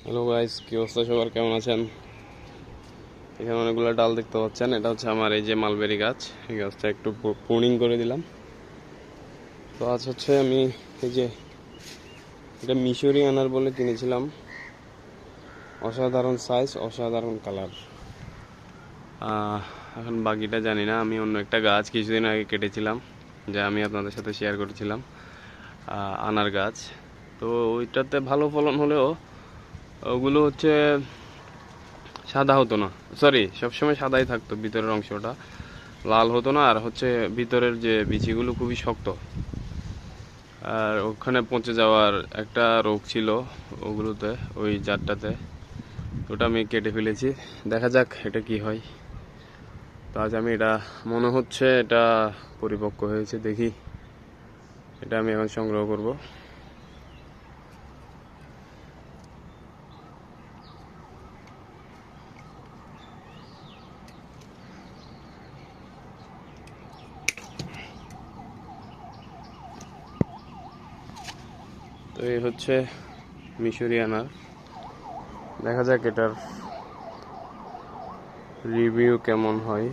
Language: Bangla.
হ্যালো গাইস, কি অবস্থা সবার? কেমন আছেন? এখানে অনেকগুলো ডাল দেখতে পাচ্ছেন। এটা হচ্ছে আমার এই যে মালবেরি গাছ। এই গাছটা একটু প্রুনিং করে দিলাম। তো আজ হচ্ছে আমি এই যে এটা মিশরি আনার বলে কিনেছিলাম। অসাধারণ সাইজ, অসাধারণ কালার। এখন বাকিটা জানি না। আমি অন্য একটা গাছ কিছুদিন আগে কেটেছিলাম, যা আমি আপনাদের সাথে শেয়ার করেছিলাম, আনার গাছ। তো ওইটাতে ভালো ফলন হলেও ওগুলো হচ্ছে সাদা হতো না। সরি, সবসময় সাদাই থাকতো, ভিতরের অংশটা লাল হতো না। আর হচ্ছে ভিতরের যে বিচিগুলো খুবই শক্ত, আর ওখানে পচে যাওয়ার একটা রোগ ছিল ওগুলোতে, ওই জাতটাতে। ওটা আমি কেটে ফেলেছি। দেখা যাক এটা কি হয়। তো আজ আমি এটা, মনে হচ্ছে এটা পরিপক্ক হয়েছে, দেখি। এটা আমি এখন সংগ্রহ করব। তো এই হচ্ছে মিশরি আনার। দেখা যাক এটার রিভিউ কেমন হয়।